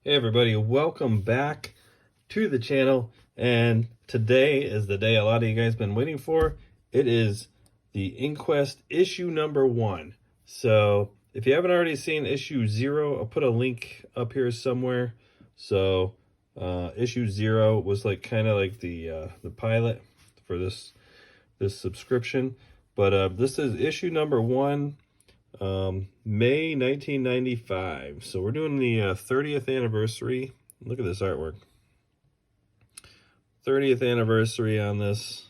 Hey everybody, welcome back to the channel, and today is the day a lot of you guys been waiting for. It is the Inquest issue number 1. So if you haven't already seen issue 0, I'll put a link up here somewhere. So issue 0 was like kind of like the pilot for this subscription, but this is issue number 1. May 1995. So we're doing the 30th anniversary. Look at this artwork. 30th anniversary on this.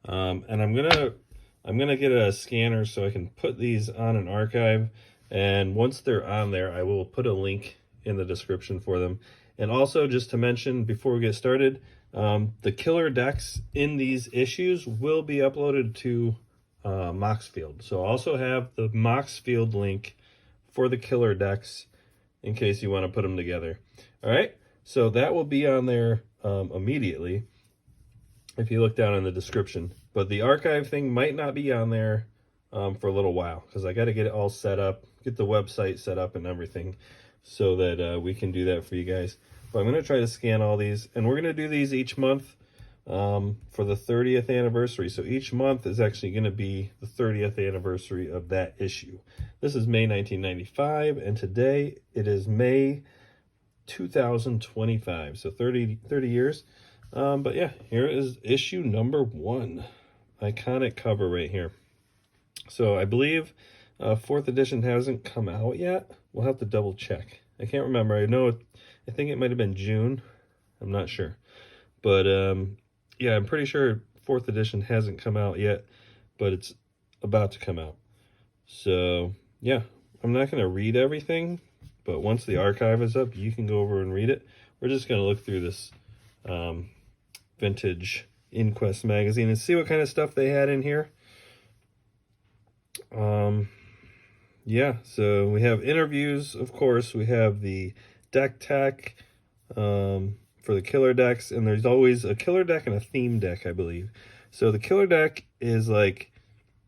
And I'm gonna get a scanner so I can put these on an archive. And once they're on there, I will put a link in the description for them. And also, just to mention before we get started, the killer decks in these issues will be uploaded to Moxfield. So I also have the Moxfield link for the killer decks in case you want to put them together. All right, so that will be on there immediately if you look down in the description. But the archive thing might not be on there for a little while because I got to get it all set up, get the website set up and everything so that we can do that for you guys. But I'm going to try to scan all these, and we're going to do these each month for the 30th anniversary. So each month is actually going to be the 30th anniversary of that issue. This is May 1995, and today it is May 2025. So 30 years. But yeah, here is issue number 1. Iconic cover right here. So I believe 4th edition hasn't come out yet. We'll have to double check. I can't remember. I think it might have been June. I'm not sure. But yeah, I'm pretty sure 4th edition hasn't come out yet, but it's about to come out. So yeah, I'm not going to read everything, but once the archive is up, you can go over and read it. We're just going to look through this vintage Inquest magazine and see what kind of stuff they had in here. Yeah, so we have interviews, of course. We have the deck tech for the killer decks, and there's always a killer deck and a theme deck, I believe. So the killer deck is like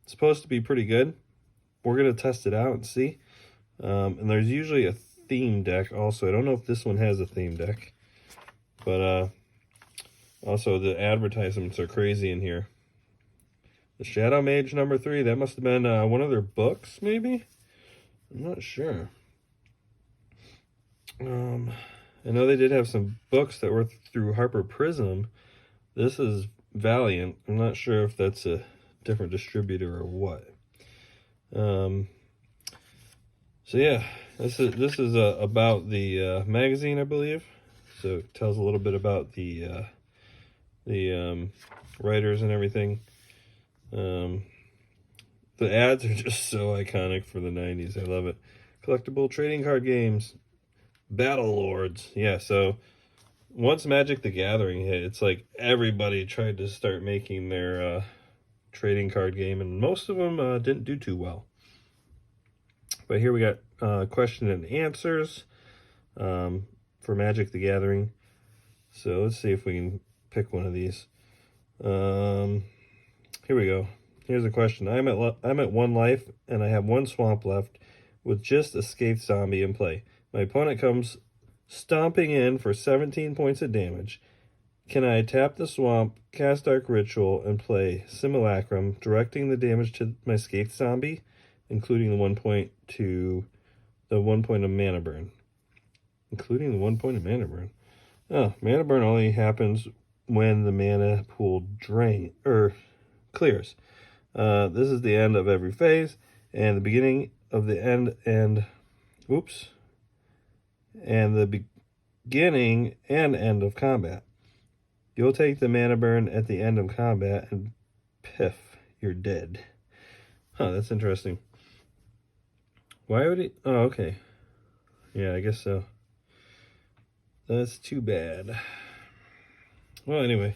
supposed to be pretty good. We're gonna test it out and see. And there's usually a theme deck also. I don't know if this one has a theme deck, but also the advertisements are crazy in here. The Shadow Mage number 3, that must have been one of their books, maybe? I'm not sure. I know they did have some books that were through Harper Prism. This is Valiant. I'm not sure if that's a different distributor or what. So yeah, this is about the magazine, I believe. So it tells a little bit about the writers and everything. The ads are just so iconic for the 90s. I love it. Collectible trading card games. Battle Lords. Yeah, so once Magic the Gathering hit, it's like everybody tried to start making their trading card game, and most of them didn't do too well. But here we got question and answers for Magic the Gathering. So let's see if we can pick one of these. Here we go. Here's a question. I'm at 1 life, and I have 1 swamp left with just a Scathed Zombie in play. My opponent comes stomping in for 17 points of damage. Can I tap the swamp, cast Dark Ritual, and play Simulacrum, directing the damage to my Scathed Zombie, including the 1 point to the 1 point of mana burn? Including the 1 point of mana burn. Oh, mana burn only happens when the mana pool clears. This is the end of every phase, and the beginning of the end, and the beginning and end of combat. You'll take the mana burn at the end of combat, and piff, you're dead. Huh, that's interesting. Why would he? Oh, okay. Yeah, I guess so. That's too bad. Well, anyway.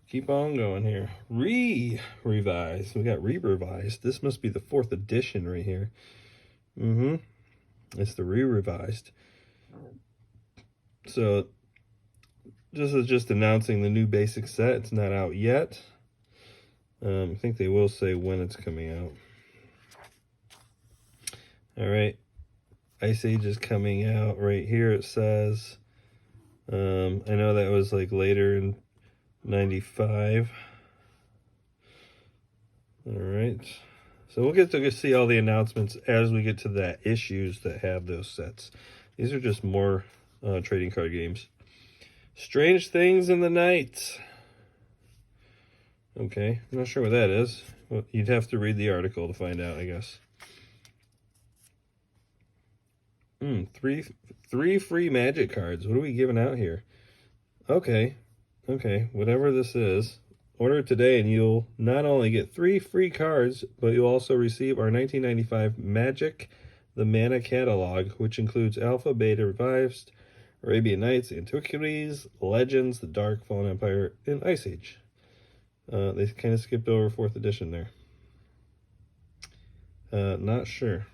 Keep on going here. Revised. We got re-revised. This must be the 4th edition right here. It's the re-revised. So this is just announcing the new basic set. It's not out yet. I think they will say when it's coming out. All right. Ice Age is coming out right here, it says. I know that was like later in 95. All right. So we'll get to see all the announcements as we get to the issues that have those sets. These are just more trading card games. Strange Things in the Night. Okay, I'm not sure what that is. Well, you'd have to read the article to find out, I guess. Three free magic cards. What are we giving out here? Okay, whatever this is. Order it today and you'll not only get 3 free cards, but you'll also receive our 1995 Magic the Mana catalog, which includes Alpha, Beta, Revised, Arabian Nights, Antiquities, Legends, The Dark, Fallen Empire, and Ice Age. They kind of skipped over 4th edition there. Not sure.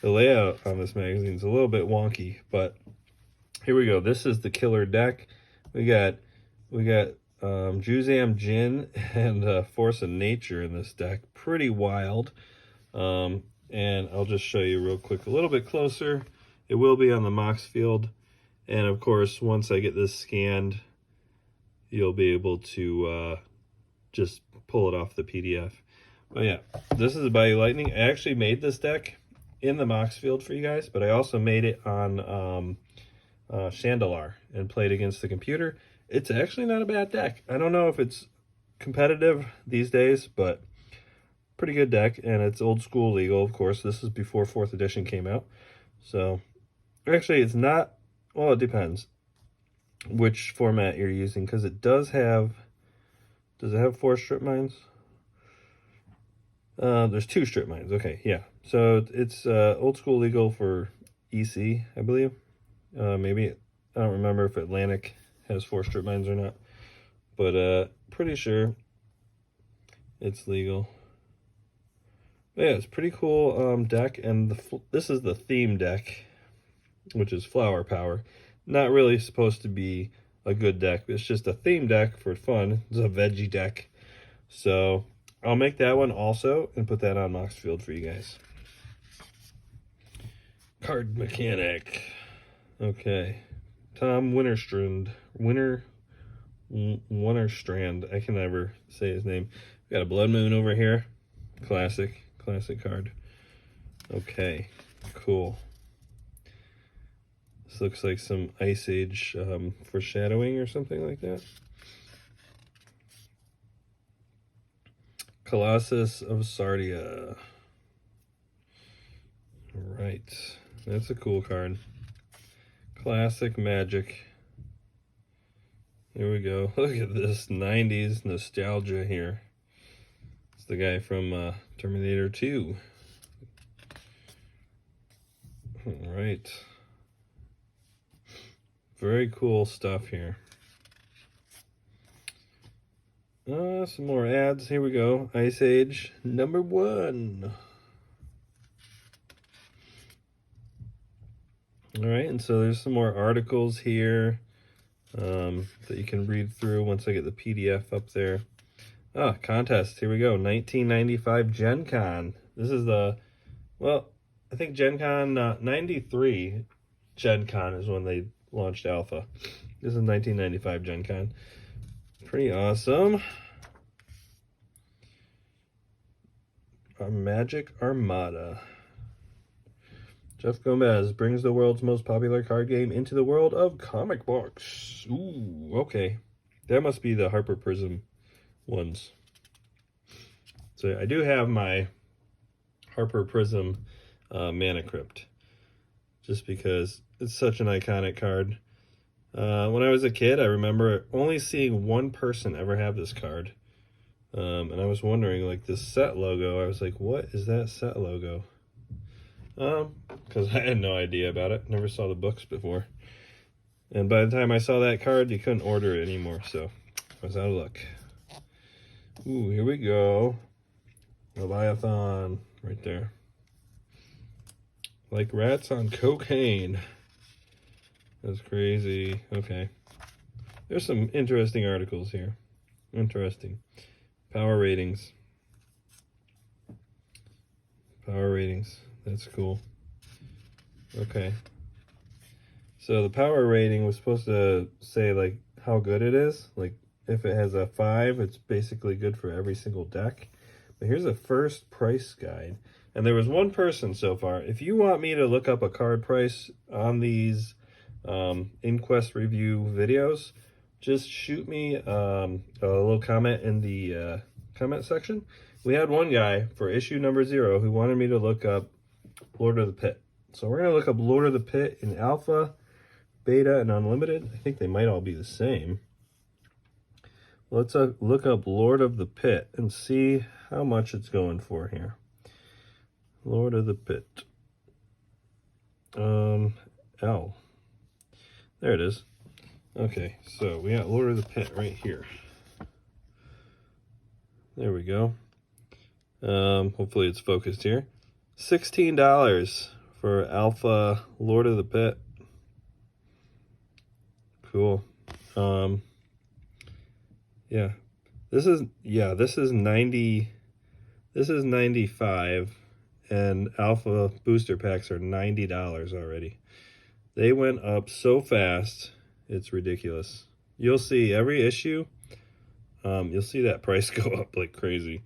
The layout on this magazine is a little bit wonky, but here we go. This is the killer deck. We got Juzam Jin and Force of Nature in this deck. Pretty wild. And I'll just show you real quick a little bit closer. It will be on the Moxfield. And of course, once I get this scanned, you'll be able to just pull it off the PDF. But yeah, this is Bayou Lightning. I actually made this deck in the Moxfield for you guys, but I also made it on Chandelar and played against the computer. It's actually not a bad deck. I don't know if it's competitive these days, but pretty good deck, and it's old school legal, of course. This is before 4th edition came out. So, actually, it's not, well, it depends which format you're using, because it does it have 4 strip mines? There's 2 strip mines, okay, yeah. So, it's old school legal for EC, I believe. Maybe, I don't remember if Atlantic has 4 strip mines or not, but pretty sure it's legal. But yeah, it's pretty cool deck, and this is the theme deck, which is Flower Power. Not really supposed to be a good deck, it's just a theme deck for fun. It's a veggie deck, so I'll make that one also and put that on Moxfield for you guys. Card Mechanic. Okay, Tom Winterstrand. Winterstrand. I can never say his name. We got a Blood Moon over here. Classic card. Okay, cool. This looks like some Ice Age foreshadowing or something like that. Colossus of Sardia. All right, that's a cool card. Classic Magic. Here we go. Look at this 90s nostalgia here. It's the guy from Terminator 2. All right. Very cool stuff here. Some more ads. Here we go. Ice Age #1. All right, and so there's some more articles here that you can read through once I get the PDF up there. Contest. Here we go. 1995 Gen Con. This is the, well, I think Gen Con 93 Gen Con is when they launched Alpha. This is 1995 Gen Con. Pretty awesome. Our Magic Armada. Jeff Gomez brings the world's most popular card game into the world of comic books. Ooh, okay. That must be the Harper Prism ones. So I do have my Harper Prism Mana Crypt, just because it's such an iconic card. When I was a kid, I remember only seeing one person ever have this card. And I was wondering, like, this set logo, I was like, what is that set logo? Because I had no idea about it. Never saw the books before. And by the time I saw that card, you couldn't order it anymore, so I was out of luck. Ooh, here we go. Leviathan, right there. Like rats on cocaine. That's crazy. Okay. There's some interesting articles here. Interesting. Power ratings. Power ratings. That's cool. Okay. So the power rating was supposed to say like how good it is. Like if it has a 5, it's basically good for every single deck. But here's a first price guide. And there was one person so far. If you want me to look up a card price on these Inquest review videos, just shoot me a little comment in the comment section. We had one guy for issue number 0 who wanted me to look up Lord of the Pit. So we're going to look up Lord of the Pit in Alpha, Beta, and Unlimited. I think they might all be the same. Let's look up Lord of the Pit and see how much it's going for here. Lord of the Pit. L. There it is. Okay, so we got Lord of the Pit right here. There we go. Hopefully it's focused here. $16 for Alpha Lord of the Pit. Cool. Yeah. This is 90. This is 95, and Alpha booster packs are $90 already. They went up so fast, it's ridiculous. You'll see every issue, you'll see that price go up like crazy.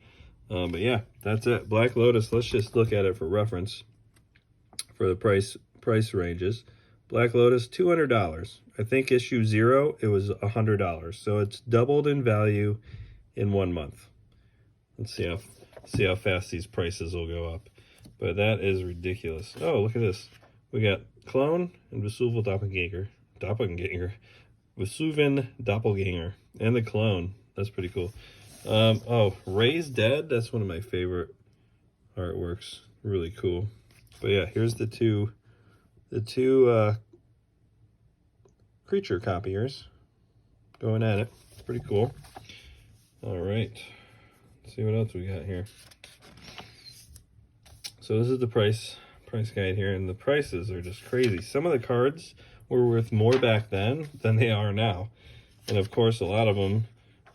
But yeah, that's it. Black Lotus, let's just look at it for reference for the price ranges. Black Lotus, $200. I think issue 0, it was $100. So it's doubled in value in 1 month. Let's see how fast these prices will go up. But that is ridiculous. Oh, look at this. We got Clone and Vesuvian Doppelganger, and the Clone. That's pretty cool. Oh, Ray's Dead. That's one of my favorite artworks. Really cool. But yeah, here's the two creature copiers going at it. Pretty cool. All right. Let's see what else we got here. So this is the price guide here, and the prices are just crazy. Some of the cards were worth more back then than they are now. And of course, a lot of them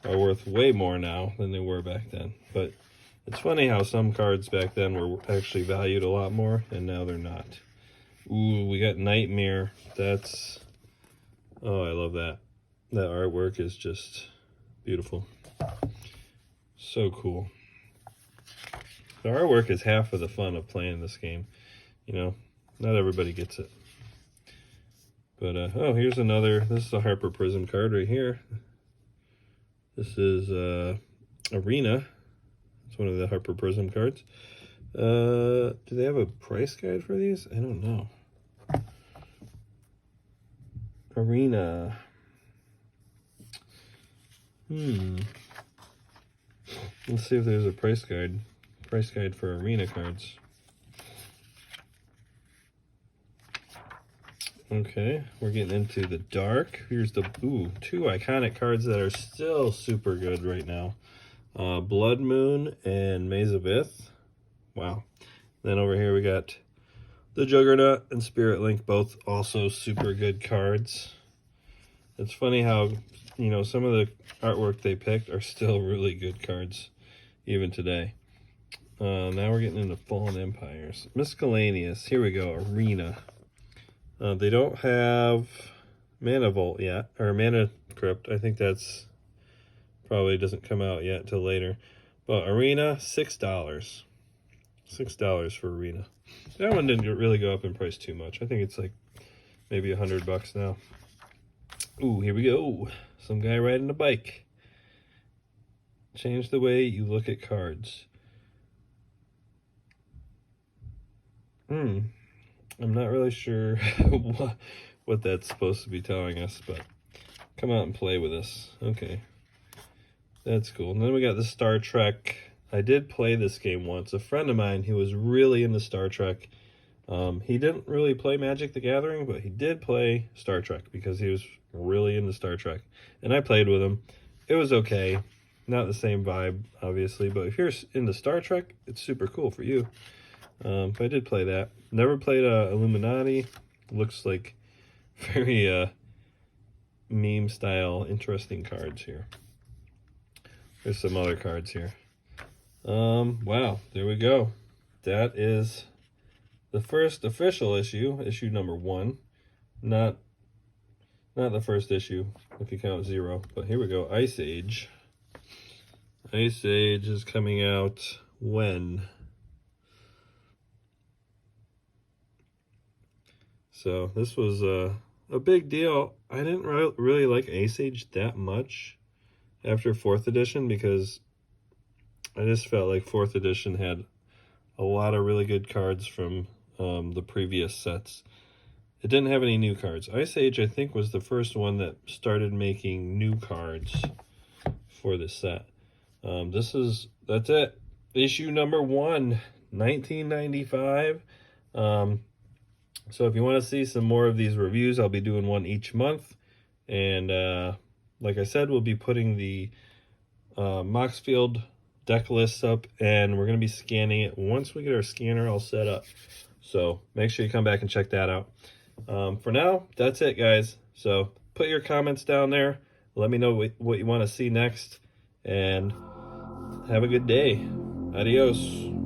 are worth way more now than they were back then. But it's funny how some cards back then were actually valued a lot more, and now they're not. Ooh, we got Nightmare. That's... oh, I love that. That artwork is just beautiful. So cool. The artwork is half of the fun of playing this game. You know, not everybody gets it. But, oh, here's another. This is a Harper Prism card right here. This is Arena. It's one of the Harper Prism cards. Do they have a price guide for these? I don't know. Arena. Let's see if there's a price guide. Price guide for Arena cards. Okay, we're getting into the dark. Here's the two iconic cards that are still super good right now. Blood Moon and Maze of Ith. Wow. Then over here we got the Juggernaut and Spirit Link, both also super good cards. It's funny how, you know, some of the artwork they picked are still really good cards, even today. Now we're getting into Fallen Empires. Miscellaneous, here we go, Arena. They don't have Mana Vault yet, or Mana Crypt. I think that's probably doesn't come out yet till later. But Arena, $6. $6 for Arena. That one didn't really go up in price too much. I think it's like maybe $100 now. Ooh, here we go. Some guy riding a bike. Change the way you look at cards. I'm not really sure what that's supposed to be telling us, but come out and play with us. Okay. That's cool. And then we got the Star Trek. I did play this game once. A friend of mine, he was really into Star Trek. He didn't really play Magic the Gathering, but he did play Star Trek because he was really into Star Trek. And I played with him. It was okay. Not the same vibe, obviously, but if you're into Star Trek, it's super cool for you. But I did play that. Never played Illuminati. Looks like very meme style, interesting cards here. There's some other cards here. Wow, there we go. That is the first official issue, issue number 1. Not the first issue, if you count 0. But here we go, Ice Age. Ice Age is coming out when? So this was a big deal. I didn't really like Ice Age that much after 4th edition, because I just felt like 4th edition had a lot of really good cards from the previous sets. It didn't have any new cards. Ice Age, I think, was the first one that started making new cards for the set. That's it. Issue number 1, 1995. So if you want to see some more of these reviews, I'll be doing one each month. And like I said, we'll be putting the Moxfield deck lists up, and we're going to be scanning it once we get our scanner all set up. So make sure you come back and check that out. For now, that's it, guys. So put your comments down there. Let me know what you want to see next. And have a good day. Adios.